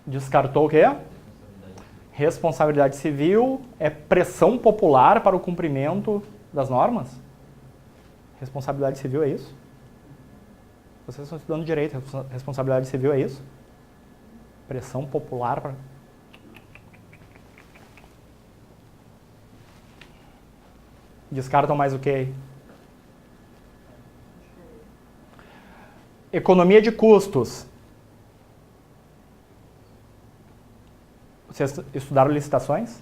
Descartou o quê? Responsabilidade civil é pressão popular para o cumprimento das normas? Responsabilidade civil é isso? Vocês estão estudando direito, responsabilidade civil é isso? Pressão popular para... Descartam mais o que aí? Economia de custos. Vocês estudaram licitações?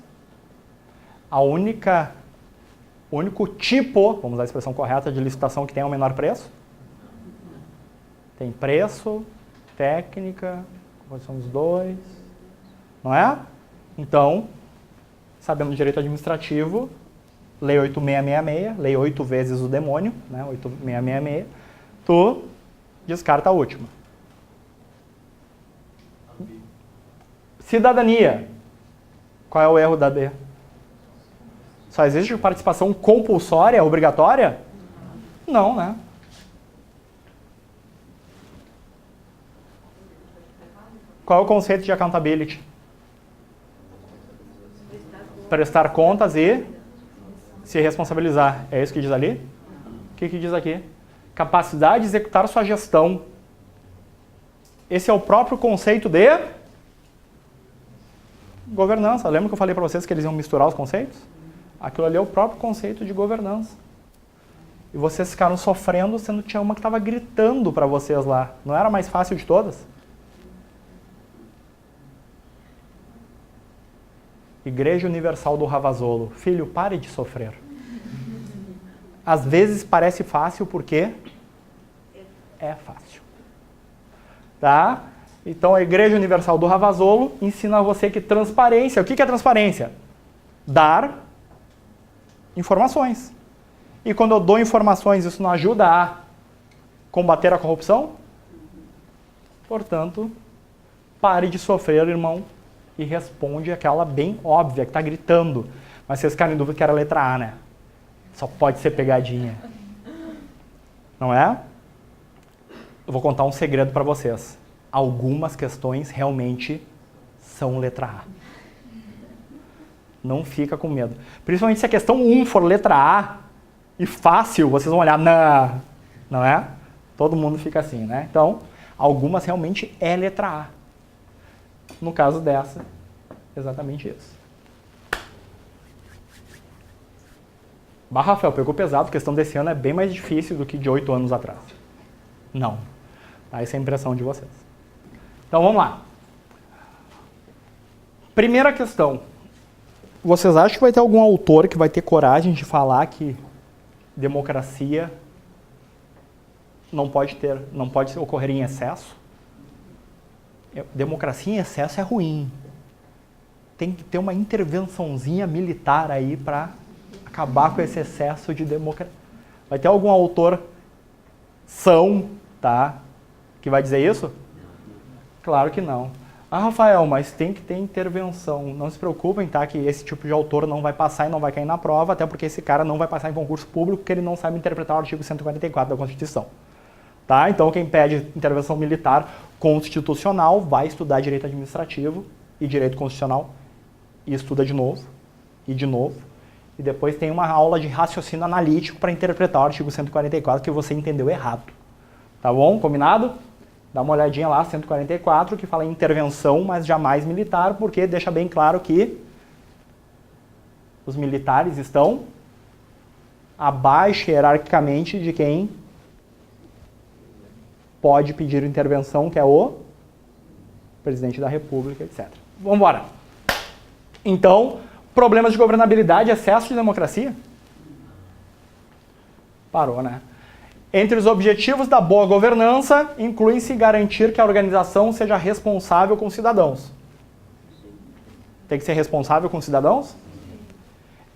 O único tipo, vamos usar a expressão correta, de licitação que tem o menor preço? Tem preço, técnica, composição dos dois, não é? Então, sabendo direito administrativo, Lei 8666, Lei 8 vezes o demônio, né? 8666, tu descarta a última. Cidadania. Qual é o erro da D? Só existe participação compulsória, obrigatória? Não, né? Qual é o conceito de accountability? Prestar contas e se responsabilizar. É isso que diz ali? O que diz aqui? Capacidade de executar sua gestão. Esse é o próprio conceito de governança. Lembra que eu falei para vocês que eles iam misturar os conceitos? Aquilo ali é o próprio conceito de governança. E vocês ficaram sofrendo, sendo que tinha uma que estava gritando para vocês lá. Não era a mais fácil de todas? Igreja Universal do Ravazolo. Filho, pare de sofrer. Às vezes parece fácil porque é fácil. Tá? Então a Igreja Universal do Ravazolo ensina a você que transparência... O que é transparência? Dar informações. E quando eu dou informações, isso não ajuda a combater a corrupção? Portanto, pare de sofrer, irmão, e responde aquela bem óbvia, que está gritando. Mas vocês ficaram em dúvida que era a letra A, né? Só pode ser pegadinha. Não é? Eu vou contar um segredo para vocês. Algumas questões realmente são letra A. Não fica com medo. Principalmente se a questão 1 for letra A e fácil, vocês vão olhar, não é? Todo mundo fica assim, né? Então, algumas realmente é letra A. No caso dessa, exatamente isso. Rafael, pegou pesado, a questão desse ano é bem mais difícil do que de 8 anos atrás. Não. Essa é a impressão de vocês. Então, vamos lá. Primeira questão. Vocês acham que vai ter algum autor que vai ter coragem de falar que democracia não pode ocorrer em excesso? Democracia em excesso é ruim. Tem que ter uma intervençãozinha militar aí para acabar com esse excesso de democracia. Vai ter algum autor tá, que vai dizer isso? Claro que não. Ah, Rafael, mas tem que ter intervenção. Não se preocupem, tá, que esse tipo de autor não vai passar e não vai cair na prova, até porque esse cara não vai passar em concurso público porque ele não sabe interpretar o artigo 144 da Constituição. Tá? Então, quem pede intervenção militar constitucional vai estudar direito administrativo e direito constitucional e estuda de novo, e depois tem uma aula de raciocínio analítico para interpretar o artigo 144 que você entendeu errado. Tá bom? Combinado? Dá uma olhadinha lá, 144, que fala em intervenção, mas jamais militar, porque deixa bem claro que os militares estão abaixo hierarquicamente de quem pode pedir intervenção, que é o presidente da República, etc. Vamos embora. Então, problemas de governabilidade, excesso de democracia? Parou, né? Entre os objetivos da boa governança, incluem-se garantir que a organização seja responsável com os cidadãos. Tem que ser responsável com os cidadãos?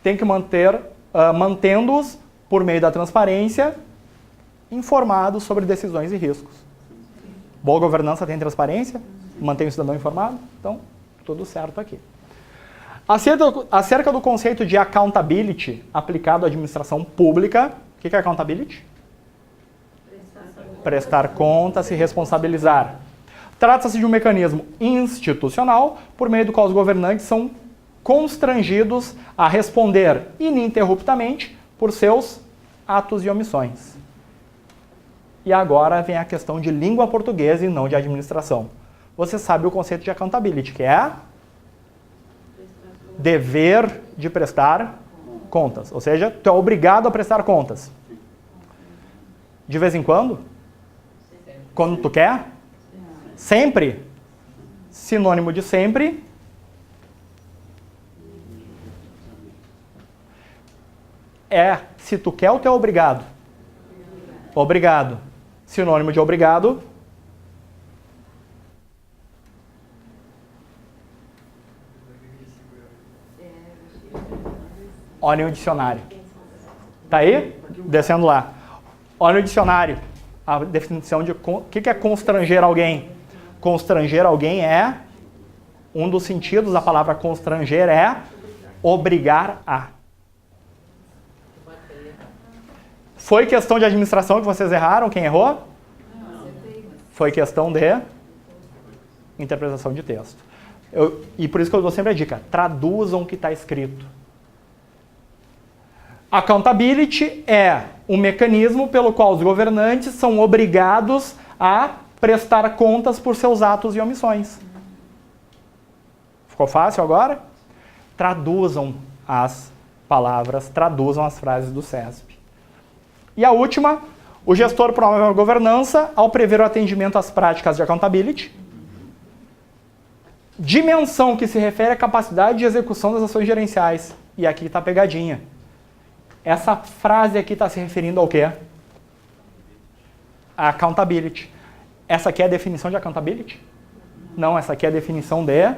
Tem que mantendo-os, por meio da transparência, informados sobre decisões e riscos. Boa governança tem transparência? Mantém o cidadão informado? Então, tudo certo aqui. Acerca do conceito de accountability aplicado à administração pública, o que é accountability? Prestar conta, se responsabilizar. Trata-se de um mecanismo institucional por meio do qual os governantes são constrangidos a responder ininterruptamente por seus atos e omissões. E agora vem a questão de língua portuguesa e não de administração. Você sabe o conceito de accountability, que é dever de prestar contas. Ou seja, tu é obrigado a prestar contas. De vez em quando? Quando tu quer? Sempre? Sinônimo de sempre. Se tu quer ou tu é obrigado? Obrigado. Sinônimo de obrigado. Olhem o dicionário. Tá aí? Descendo lá. Olha o dicionário. A definição de o que é constranger alguém. Constranger alguém é, um dos sentidos da palavra constranger é obrigar a. Foi questão de administração que vocês erraram? Quem errou? Foi questão de interpretação de texto. E por isso que eu dou sempre a dica, traduzam o que está escrito. Accountability é um mecanismo pelo qual os governantes são obrigados a prestar contas por seus atos e omissões. Ficou fácil agora? Traduzam as palavras, traduzam as frases do CESP. E a última, o gestor promove a governança ao prever o atendimento às práticas de accountability. Dimensão que se refere à capacidade de execução das ações gerenciais. E aqui está a pegadinha. Essa frase aqui está se referindo ao quê? A accountability. Essa aqui é a definição de accountability? Não, essa aqui é a definição de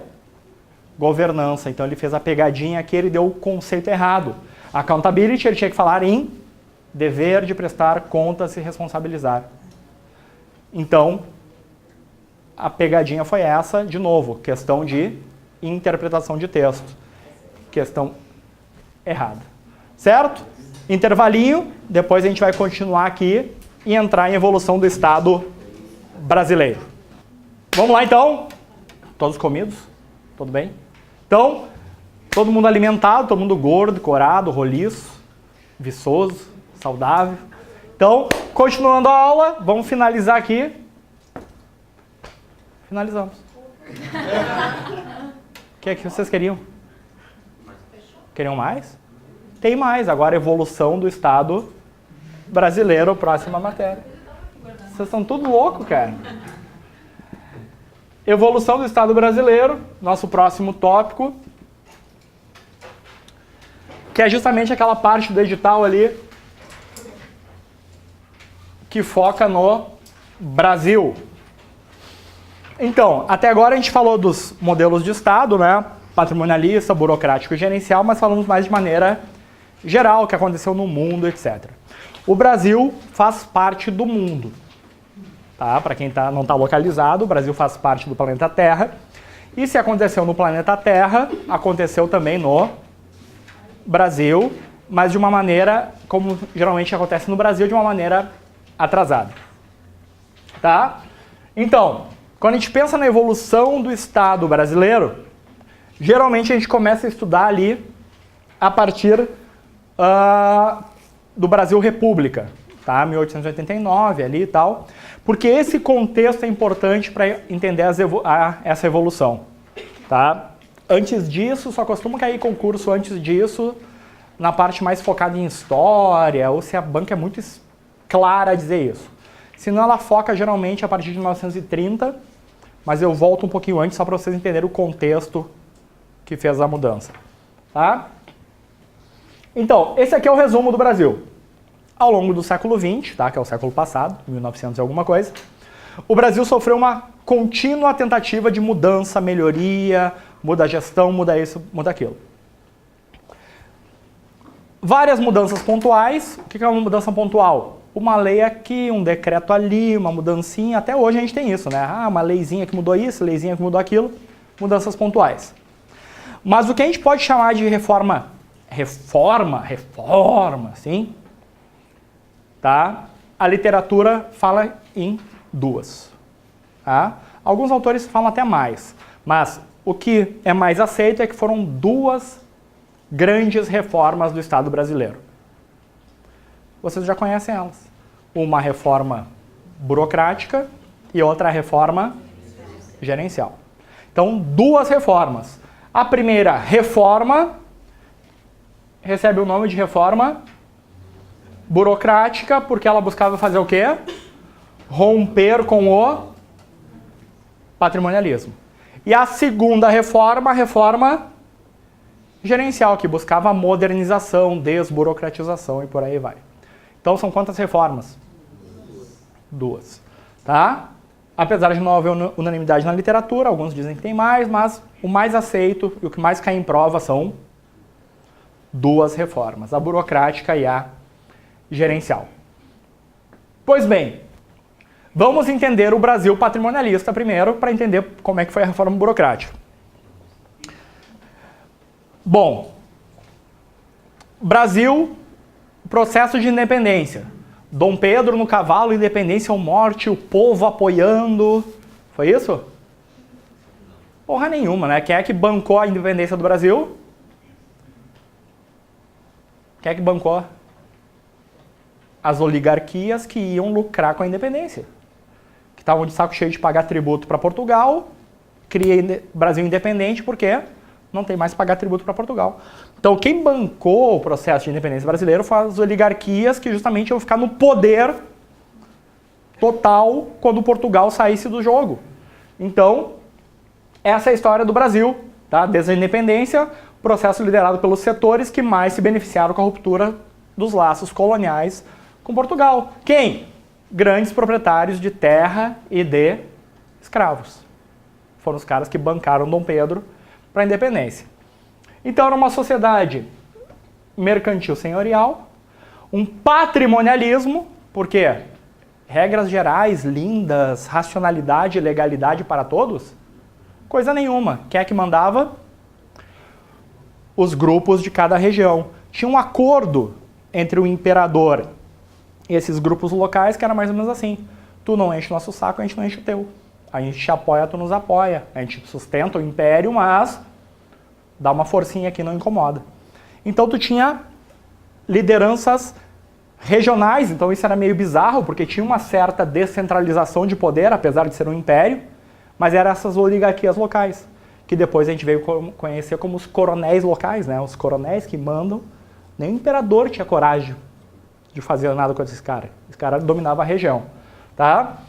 governança. Então ele fez a pegadinha aqui, ele deu o conceito errado. Accountability, ele tinha que falar em dever de prestar contas e responsabilizar. Então, a pegadinha foi essa, de novo, questão de interpretação de texto. Questão errada. Certo? Intervalinho, depois a gente vai continuar aqui e entrar em evolução do Estado brasileiro. Vamos lá então? Todos comidos? Tudo bem? Então, todo mundo alimentado, todo mundo gordo, corado, roliço, viçoso, saudável. Então, continuando a aula, vamos finalizar aqui. Finalizamos. O que é que vocês queriam? Queriam mais? Tem mais, agora evolução do Estado brasileiro, próxima matéria. Vocês estão tudo loucos, cara. Evolução do Estado brasileiro, nosso próximo tópico, que é justamente aquela parte do edital ali que foca no Brasil. Então, até agora a gente falou dos modelos de Estado, né? Patrimonialista, burocrático e gerencial, mas falamos mais de maneira geral, o que aconteceu no mundo, etc. O Brasil faz parte do mundo. Tá? Para quem não está localizado, o Brasil faz parte do planeta Terra. E se aconteceu no planeta Terra, aconteceu também no Brasil, mas de uma maneira, como geralmente acontece no Brasil, de uma maneira atrasada. Tá? Então, quando a gente pensa na evolução do Estado brasileiro, geralmente a gente começa a estudar ali a partir do Brasil República, tá? 1889 ali e tal, porque esse contexto é importante para entender essa evolução, tá? Antes disso, só costuma cair concurso antes disso, na parte mais focada em história, ou se a banca é muito clara a dizer isso. Senão ela foca geralmente a partir de 1930, mas eu volto um pouquinho antes só para vocês entenderem o contexto que fez a mudança, tá? Então, esse aqui é o resumo do Brasil. Ao longo do século XX, tá, que é o século passado, 1900 e alguma coisa, o Brasil sofreu uma contínua tentativa de mudança, melhoria, muda a gestão, muda isso, muda aquilo. Várias mudanças pontuais. O que é uma mudança pontual? Uma lei aqui, um decreto ali, uma mudancinha. Até hoje a gente tem isso, né? Ah, uma leizinha que mudou isso, leizinha que mudou aquilo. Mudanças pontuais. Mas o que a gente pode chamar de reforma, sim, tá? A literatura fala em duas. Tá? Alguns autores falam até mais, mas o que é mais aceito é que foram duas grandes reformas do Estado brasileiro. Vocês já conhecem elas. Uma reforma burocrática e outra reforma gerencial. Então, duas reformas. A primeira reforma recebe o nome de reforma burocrática porque ela buscava fazer o quê? Romper com o patrimonialismo. E a segunda reforma, a reforma gerencial, que buscava a modernização, desburocratização e por aí vai. Então são quantas reformas? Duas. Tá? Apesar de não haver unanimidade na literatura, alguns dizem que tem mais, mas o mais aceito e o que mais cai em prova são duas reformas, a burocrática e a gerencial. Pois bem, vamos entender o Brasil patrimonialista primeiro, para entender como é que foi a reforma burocrática. Bom, Brasil, processo de independência. Dom Pedro no cavalo, independência ou morte, o povo apoiando. Foi isso? Porra nenhuma, né? Quem é que bancou a independência do Brasil? Quem é que bancou? As oligarquias que iam lucrar com a independência. Que estavam de saco cheio de pagar tributo para Portugal, cria Brasil independente porque não tem mais que pagar tributo para Portugal. Então quem bancou o processo de independência brasileiro foram as oligarquias que justamente iam ficar no poder total quando Portugal saísse do jogo. Então, essa é a história do Brasil, tá? Desde a independência, processo liderado pelos setores que mais se beneficiaram com a ruptura dos laços coloniais com Portugal. Quem? Grandes proprietários de terra e de escravos. Foram os caras que bancaram Dom Pedro para a independência. Então era uma sociedade mercantil senhorial, um patrimonialismo, porque regras gerais, lindas, racionalidade e legalidade para todos, coisa nenhuma. Quem é que mandava? Os grupos de cada região. Tinha um acordo entre o imperador e esses grupos locais que era mais ou menos assim: tu não enche o nosso saco, a gente não enche o teu. A gente te apoia, tu nos apoia. A gente sustenta o império, mas dá uma forcinha aqui, não incomoda. Então tu tinha lideranças regionais, então isso era meio bizarro, porque tinha uma certa descentralização de poder, apesar de ser um império, mas eram essas oligarquias locais, que depois a gente veio conhecer como os coronéis locais, né? Os coronéis que mandam. Nem o imperador tinha coragem de fazer nada com esse cara. Esse cara dominava a região, tá?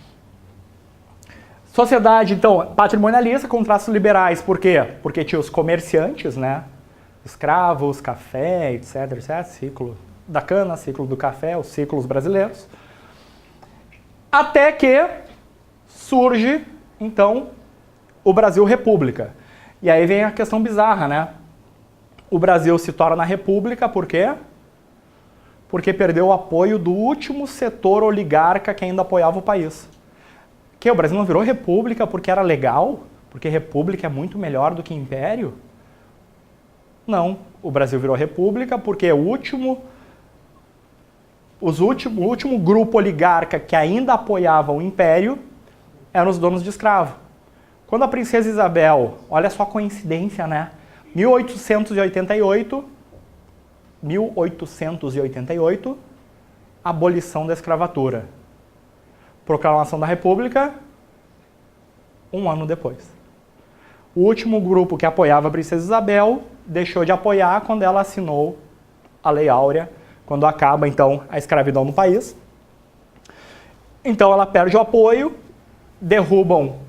Sociedade, então, patrimonialista com traços liberais. Por quê? Porque tinha os comerciantes, né? Escravos, café, etc, etc. Ciclo da cana, ciclo do café, os ciclos brasileiros. Até que surge, então, o Brasil República. E aí vem a questão bizarra, né? O Brasil se torna república, por quê? Porque perdeu o apoio do último setor oligarca que ainda apoiava o país. Que o Brasil não virou república porque era legal? Porque república é muito melhor do que império? Não, o Brasil virou república porque o último grupo oligarca que ainda apoiava o império eram os donos de escravo. Quando a princesa Isabel, olha só a coincidência, né? 1888, abolição da escravatura. Proclamação da República, um ano depois. O último grupo que apoiava a princesa Isabel deixou de apoiar quando ela assinou a Lei Áurea, quando acaba, então, a escravidão no país. Então ela perde o apoio, derrubam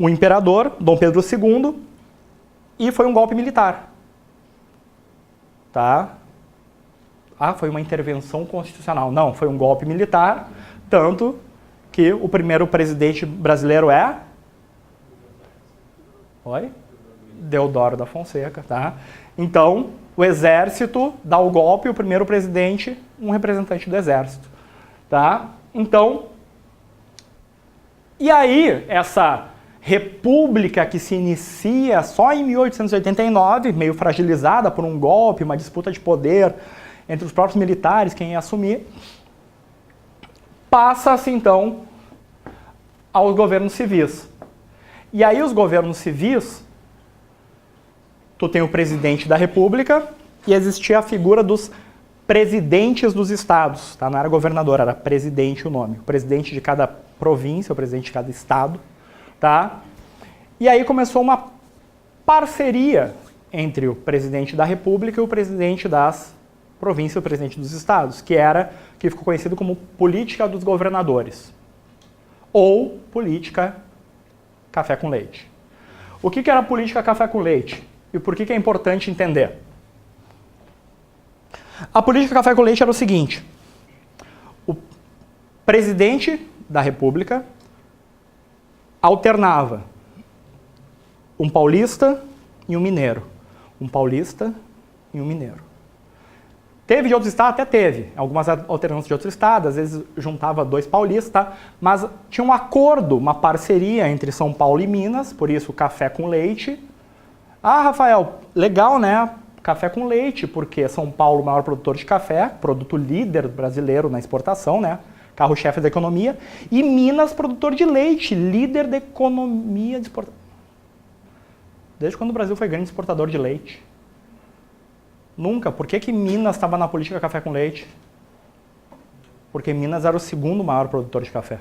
o imperador, Dom Pedro II, e foi um golpe militar. Tá? Ah, foi uma intervenção constitucional. Não, foi um golpe militar, tanto que o primeiro presidente brasileiro é... Oi? Deodoro da Fonseca, tá? Então, o exército dá o golpe, o primeiro presidente, um representante do exército, tá? Então, e aí, essa república que se inicia só em 1889, meio fragilizada por um golpe, uma disputa de poder entre os próprios militares, quem ia assumir, passa-se então aos governos civis. E aí os governos civis, tu tem o presidente da república e existia a figura dos presidentes dos estados, tá? Não era governador, era presidente o nome. O presidente de cada província, o presidente de cada estado, tá? E aí começou uma parceria entre o presidente da república e o presidente das províncias e o presidente dos estados, que ficou conhecido como política dos governadores, ou política café com leite. O que era a política café com leite? E por que é importante entender? A política café com leite era o seguinte: o presidente da república alternava um paulista e um mineiro. Um paulista e um mineiro. Teve de outros estados? Até teve. Algumas alternâncias de outros estados, às vezes juntava 2 paulistas, tá? Mas tinha um acordo, uma parceria entre São Paulo e Minas, por isso café com leite. Ah, Rafael, legal, né? Café com leite, porque São Paulo, maior produtor de café, produto líder brasileiro na exportação, né? Carro-chefe da economia. E Minas, produtor de leite, líder da economia de exportação. Desde quando o Brasil foi grande exportador de leite? Nunca. Por que Minas estava na política café com leite? Porque Minas era o segundo maior produtor de café.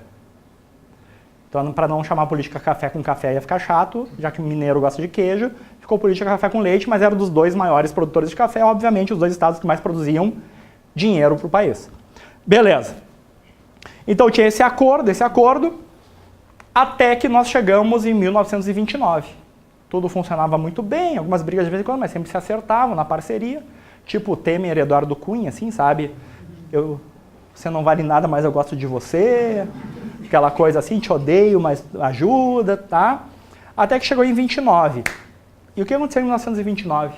Então, para não chamar a política café com café ia ficar chato, já que o mineiro gosta de queijo, ficou política café com leite, mas era dos 2 maiores produtores de café, obviamente os 2 estados que mais produziam dinheiro para o país. Beleza. Então tinha esse acordo, até que nós chegamos em 1929. Tudo funcionava muito bem, algumas brigas de vez em quando, mas sempre se acertavam na parceria. Tipo Temer e Eduardo Cunha, assim, sabe? Você não vale nada, mas eu gosto de você. Aquela coisa assim, te odeio, mas ajuda, tá? Até que chegou em 29. E o que aconteceu em 1929?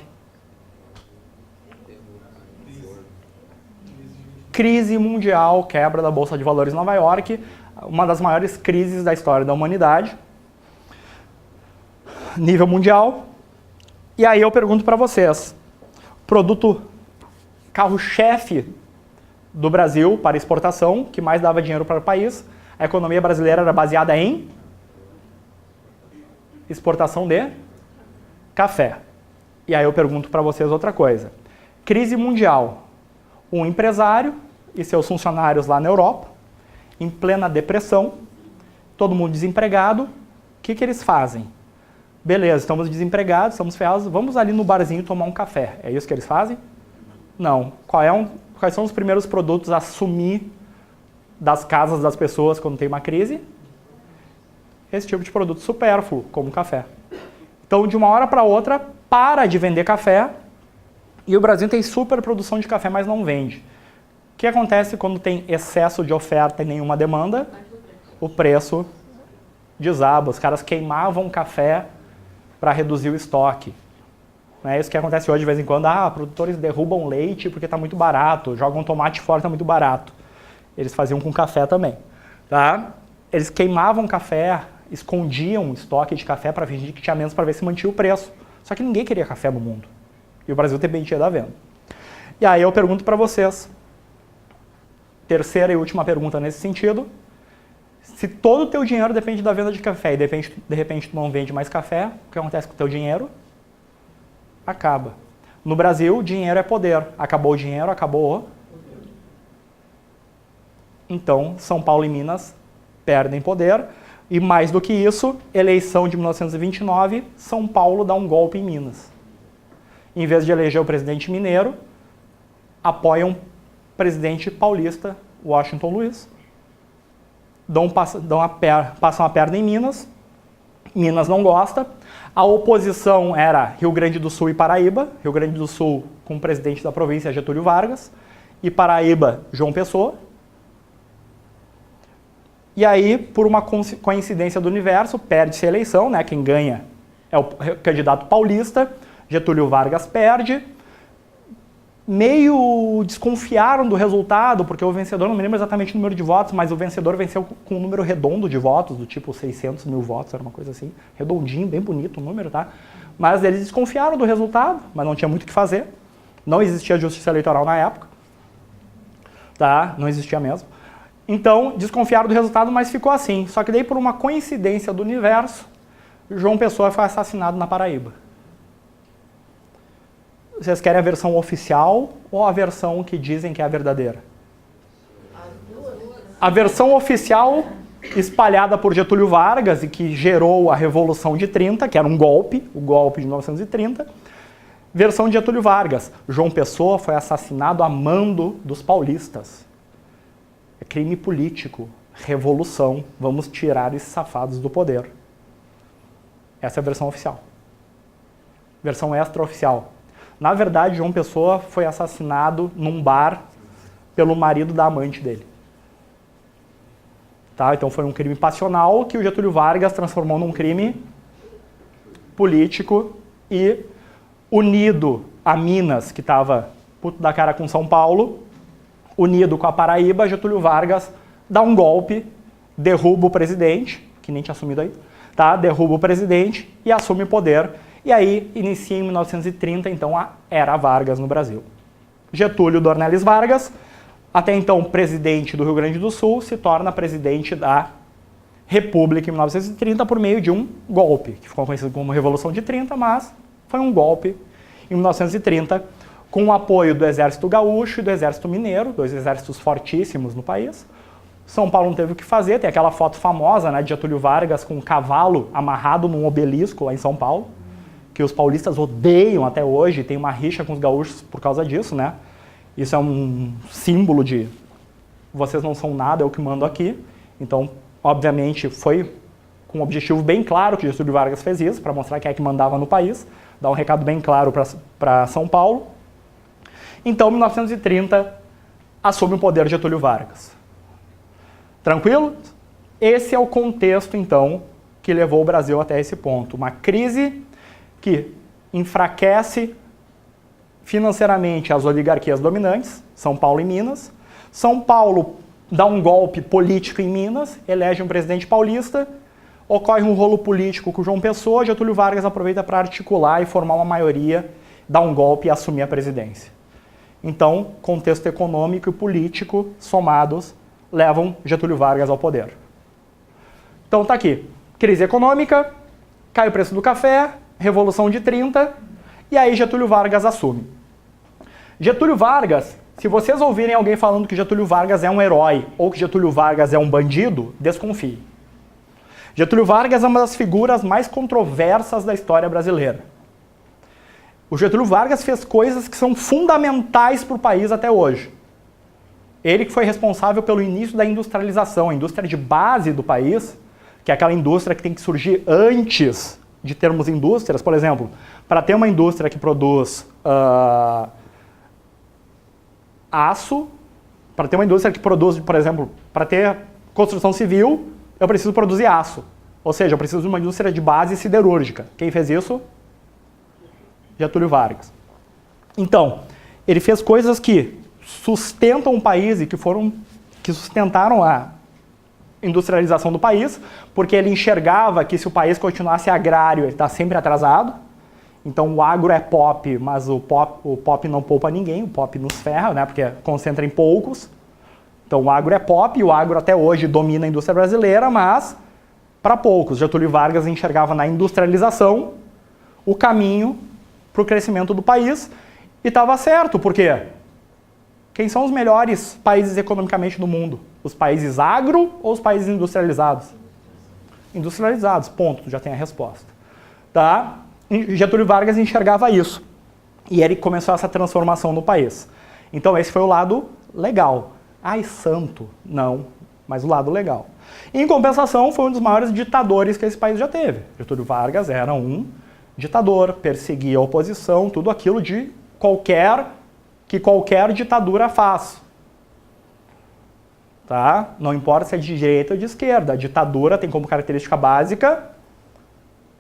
Crise mundial, quebra da Bolsa de Valores em Nova York, uma das maiores crises da história da humanidade. Nível mundial. E aí eu pergunto para vocês, produto carro-chefe do Brasil para exportação, que mais dava dinheiro para o país, a economia brasileira era baseada em exportação de café. E aí eu pergunto para vocês outra coisa. Crise mundial. Um empresário e seus funcionários lá na Europa, em plena depressão, todo mundo desempregado, o que eles fazem? Beleza, estamos desempregados, estamos ferrados, vamos ali no barzinho tomar um café. É isso que eles fazem? Não. Quais são os primeiros produtos a sumir das casas das pessoas quando tem uma crise? Esse tipo de produto supérfluo, como café. Então, de uma hora para outra, para de vender café e o Brasil tem super produção de café, mas não vende. O que acontece quando tem excesso de oferta e nenhuma demanda? O preço desaba. Os caras queimavam café para reduzir o estoque. É isso que acontece hoje de vez em quando. Produtores derrubam leite porque está muito barato, jogam tomate fora, está muito barato. Eles faziam com café também. Tá? Eles queimavam café, escondiam estoque de café para fingir que tinha menos para ver se mantinha o preço. Só que ninguém queria café no mundo. E o Brasil dependia da venda. E aí eu pergunto para vocês, terceira e última pergunta nesse sentido, se todo o teu dinheiro depende da venda de café e de repente tu não vende mais café, o que acontece com o teu dinheiro? Acaba. No Brasil, dinheiro é poder. Acabou o dinheiro, acabou o... Então, São Paulo e Minas perdem poder. E mais do que isso, eleição de 1929, São Paulo dá um golpe em Minas. Em vez de eleger o presidente mineiro, apoiam o presidente paulista, Washington Luiz. Passam a perna em Minas. Minas não gosta. A oposição era Rio Grande do Sul e Paraíba. Rio Grande do Sul com o presidente da província, Getúlio Vargas. E Paraíba, João Pessoa. E aí, por uma coincidência do universo, perde-se a eleição, né? Quem ganha é o candidato paulista. Getúlio Vargas perde. Meio desconfiaram do resultado, porque o vencedor, não me lembro exatamente o número de votos, mas o vencedor venceu com um número redondo de votos, do tipo 600 mil votos, era uma coisa assim, redondinho, bem bonito o número, tá? Mas eles desconfiaram do resultado, mas não tinha muito o que fazer. Não existia justiça eleitoral na época, tá? Não existia mesmo. Então, desconfiaram do resultado, mas ficou assim. Só que daí, por uma coincidência do universo, João Pessoa foi assassinado na Paraíba. Vocês querem a versão oficial ou a versão que dizem que é a verdadeira? A versão oficial, espalhada por Getúlio Vargas e que gerou a Revolução de 30, que era um golpe, o golpe de 1930. Versão de Getúlio Vargas. João Pessoa foi assassinado a mando dos paulistas. É crime político, revolução, vamos tirar esses safados do poder. Essa é a versão oficial. Versão extraoficial. Na verdade, João Pessoa foi assassinado num bar pelo marido da amante dele. Tá? Então foi um crime passional que o Getúlio Vargas transformou num crime político e unido a Minas, que estava puto da cara com São Paulo, unido com a Paraíba, Getúlio Vargas dá um golpe, derruba o presidente, que nem tinha assumido aí, tá? Derruba o presidente e assume o poder. E aí inicia em 1930, então, a Era Vargas no Brasil. Getúlio Dornelles Vargas, até então presidente do Rio Grande do Sul, se torna presidente da República em 1930 por meio de um golpe, que ficou conhecido como Revolução de 30, mas foi um golpe em 1930, com o apoio do Exército Gaúcho e do Exército Mineiro, dois exércitos fortíssimos no país. São Paulo não teve o que fazer, tem aquela foto famosa, né, de Getúlio Vargas com um cavalo amarrado num obelisco lá em São Paulo, que os paulistas odeiam até hoje, tem uma rixa com os gaúchos por causa disso, né? Isso é um símbolo de vocês não são nada, eu que mando aqui. Então, obviamente, foi com um objetivo bem claro que Getúlio Vargas fez isso, para mostrar quem é que mandava no país, dar um recado bem claro para São Paulo. Então, em 1930, assume o poder Getúlio Vargas. Tranquilo? Esse é o contexto, então, que levou o Brasil até esse ponto. Uma crise que enfraquece financeiramente as oligarquias dominantes, São Paulo e Minas. São Paulo dá um golpe político em Minas, elege um presidente paulista, ocorre um rolo político com João Pessoa, Getúlio Vargas aproveita para articular e formar uma maioria, dar um golpe e assumir a presidência. Então, contexto econômico e político somados levam Getúlio Vargas ao poder. Então tá aqui, crise econômica, cai o preço do café, Revolução de 30, e aí Getúlio Vargas assume. Getúlio Vargas, se vocês ouvirem alguém falando que Getúlio Vargas é um herói ou que Getúlio Vargas é um bandido, desconfie. Getúlio Vargas é uma das figuras mais controversas da história brasileira. O Getúlio Vargas fez coisas que são fundamentais para o país até hoje. Ele que foi responsável pelo início da industrialização, a indústria de base do país, que é aquela indústria que tem que surgir antes de termos indústrias. Por exemplo, para ter uma indústria que produz aço, para ter uma indústria que produz, por exemplo, para ter construção civil, eu preciso produzir aço. Ou seja, eu preciso de uma indústria de base siderúrgica. Quem fez isso? Getúlio Vargas. Então, ele fez coisas que sustentam o país e que sustentaram a industrialização do país, porque ele enxergava que se o país continuasse agrário, ele está sempre atrasado. Então o agro é pop, mas o pop não poupa ninguém, o pop nos ferra, né, porque concentra em poucos. Então o agro é pop, e o agro até hoje domina a indústria brasileira, mas para poucos. Getúlio Vargas enxergava na industrialização o caminho para o crescimento do país, e estava certo, porque quem são os melhores países economicamente do mundo? Os países agro ou os países industrializados? Industrializados, ponto, já tem a resposta. Tá? Getúlio Vargas enxergava isso, e ele começou essa transformação no país. Então esse foi o lado legal. Ai, santo, não, mas o lado legal. Em compensação, foi um dos maiores ditadores que esse país já teve. Getúlio Vargas era um ditador, perseguia a oposição, tudo aquilo que qualquer ditadura faz. Tá? Não importa se é de direita ou de esquerda, a ditadura tem como característica básica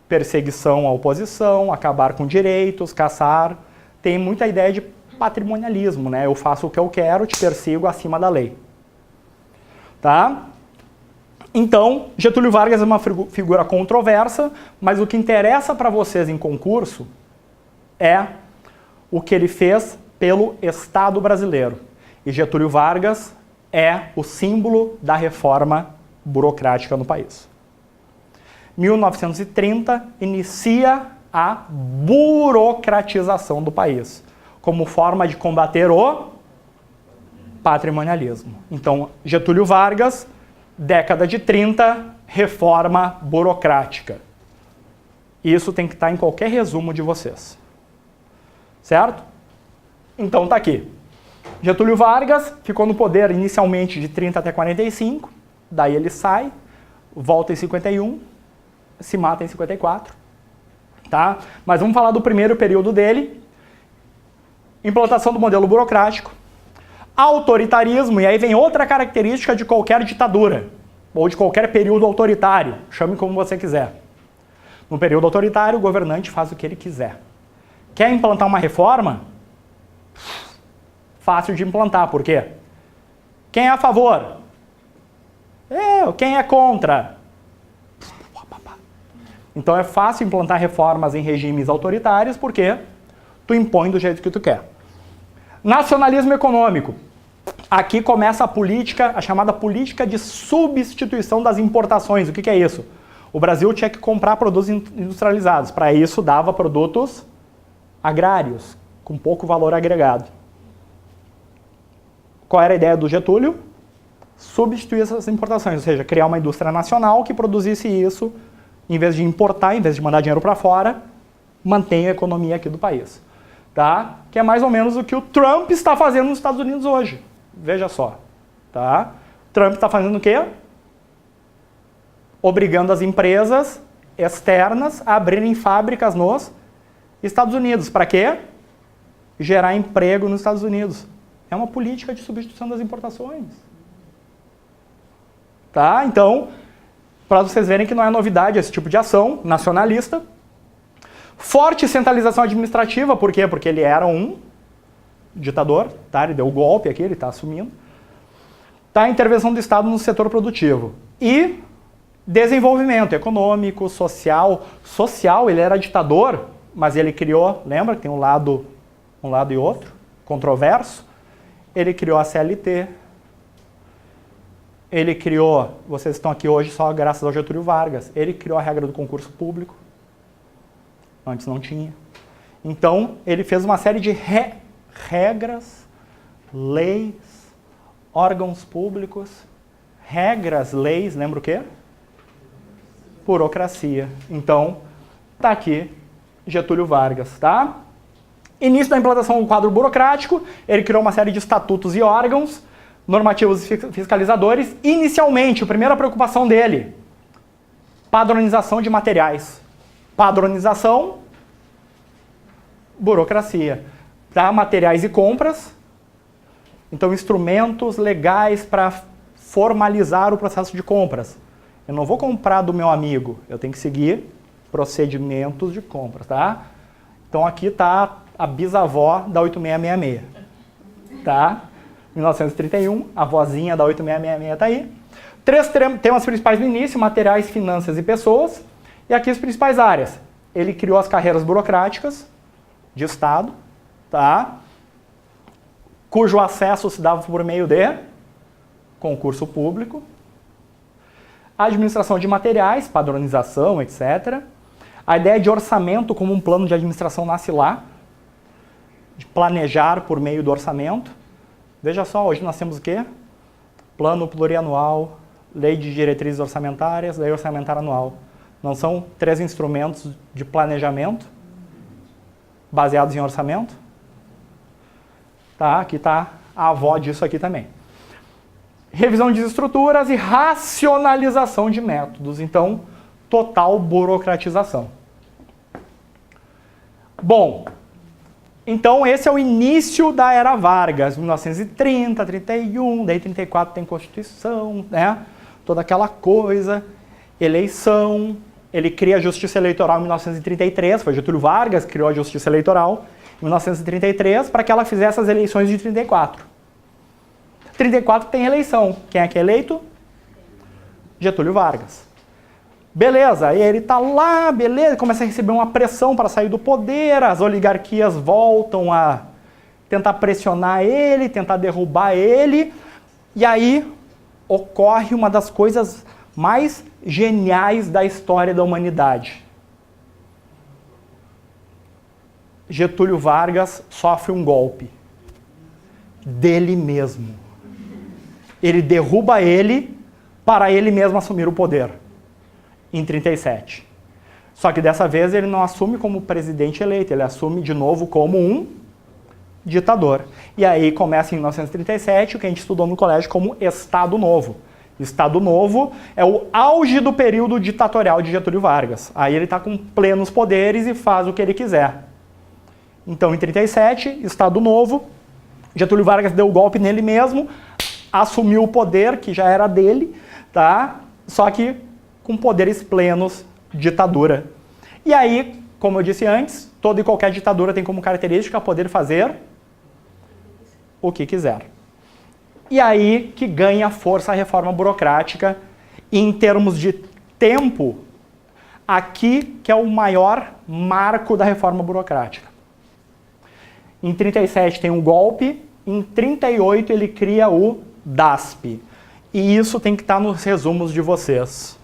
perseguição à oposição, acabar com direitos, caçar. Tem muita ideia de patrimonialismo, né? Eu faço o que eu quero, te persigo acima da lei. Tá? Então, Getúlio Vargas é uma figura controversa, mas o que interessa para vocês em concurso é o que ele fez pelo Estado brasileiro. E Getúlio Vargas é o símbolo da reforma burocrática no país. 1930 inicia a burocratização do país, como forma de combater o patrimonialismo. Então, Getúlio Vargas, década de 30, reforma burocrática. Isso tem que estar em qualquer resumo de vocês. Certo? Então tá aqui. Getúlio Vargas ficou no poder inicialmente de 30 até 45, daí ele sai, volta em 51, se mata em 54. Tá? Mas vamos falar do primeiro período dele. Implantação do modelo burocrático. Autoritarismo, e aí vem outra característica de qualquer ditadura, ou de qualquer período autoritário, chame como você quiser. No período autoritário, o governante faz o que ele quiser. Quer implantar uma reforma? Fácil de implantar, por quê? Quem é a favor? Eu. Quem é contra? Então é fácil implantar reformas em regimes autoritários, porque tu impõe do jeito que tu quer. Nacionalismo econômico. Aqui começa a política, a chamada política de substituição das importações. O que é isso? O Brasil tinha que comprar produtos industrializados. Para isso, dava produtos agrários, com pouco valor agregado. Qual era a ideia do Getúlio? Substituir essas importações, ou seja, criar uma indústria nacional que produzisse isso, em vez de importar, em vez de mandar dinheiro para fora, mantém a economia aqui do país. Tá? Que é mais ou menos o que o Trump está fazendo nos Estados Unidos hoje. Veja só. Tá? Trump está fazendo o quê? Obrigando as empresas externas a abrirem fábricas nos Estados Unidos. Para quê? Gerar emprego nos Estados Unidos. É uma política de substituição das importações. Tá? Então, para vocês verem que não é novidade esse tipo de ação nacionalista. Forte centralização administrativa, por quê? Porque ele era um ditador, tá? Ele deu o golpe aqui, ele está assumindo. Tá? Intervenção do Estado no setor produtivo. E desenvolvimento econômico, social. Social, ele era ditador, mas ele criou, lembra que tem um lado e outro, controverso. Ele criou a CLT. Ele criou, vocês estão aqui hoje só graças ao Getúlio Vargas, ele criou a regra do concurso público. Antes não tinha. Então, ele fez uma série de regras, leis, órgãos públicos, regras, leis, lembra o quê? Burocracia. Então, tá aqui Getúlio Vargas, tá? Início da implantação do quadro burocrático, ele criou uma série de estatutos e órgãos, normativos e fiscalizadores. Inicialmente, a primeira preocupação dele, padronização de materiais. Padronização, burocracia. Tá? Materiais e compras. Então, instrumentos legais para formalizar o processo de compras. Eu não vou comprar do meu amigo, eu tenho que seguir procedimentos de compras, tá? Então, aqui está a bisavó da 8666, tá? 1931, a vozinha da 8666 está aí. 3 temas principais no início, materiais, finanças e pessoas. E aqui as principais áreas. Ele criou as carreiras burocráticas de Estado, tá? Cujo acesso se dava por meio de concurso público. Administração de materiais, padronização, etc. A ideia de orçamento como um plano de administração nasce lá, de planejar por meio do orçamento. Veja só, hoje nós temos o quê? Plano plurianual, lei de diretrizes orçamentárias, lei orçamentária anual. Não são 3 instrumentos de planejamento baseados em orçamento? Tá, aqui está a avó disso aqui também. Revisão de estruturas e racionalização de métodos. Então, total burocratização. Bom, então esse é o início da Era Vargas, 1930, 31, daí 34 tem Constituição, né? Toda aquela coisa, eleição. Ele cria a Justiça Eleitoral em 1933, foi Getúlio Vargas que criou a Justiça Eleitoral em 1933 para que ela fizesse as eleições de 34. 34 tem eleição. Quem é que é eleito? Getúlio Vargas. Beleza, aí ele tá lá, beleza, começa a receber uma pressão para sair do poder, as oligarquias voltam a tentar pressionar ele, tentar derrubar ele. E aí ocorre uma das coisas mais geniais da história da humanidade. Getúlio Vargas sofre um golpe dele mesmo. Ele derruba ele para ele mesmo assumir o poder, em 37. Só que dessa vez ele não assume como presidente eleito, ele assume de novo como um ditador. E aí começa em 1937 o que a gente estudou no colégio como Estado Novo. Estado Novo é o auge do período ditatorial de Getúlio Vargas. Aí ele está com plenos poderes e faz o que ele quiser. Então, em 37, Estado Novo, Getúlio Vargas deu o golpe nele mesmo, assumiu o poder, que já era dele, tá? Só que com poderes plenos, ditadura. E aí, como eu disse antes, toda e qualquer ditadura tem como característica poder fazer o que quiser. E aí que ganha força a reforma burocrática, e em termos de tempo, aqui que é o maior marco da reforma burocrática. Em 37 tem um golpe, em 38 ele cria o DASP. E isso tem que estar nos resumos de vocês.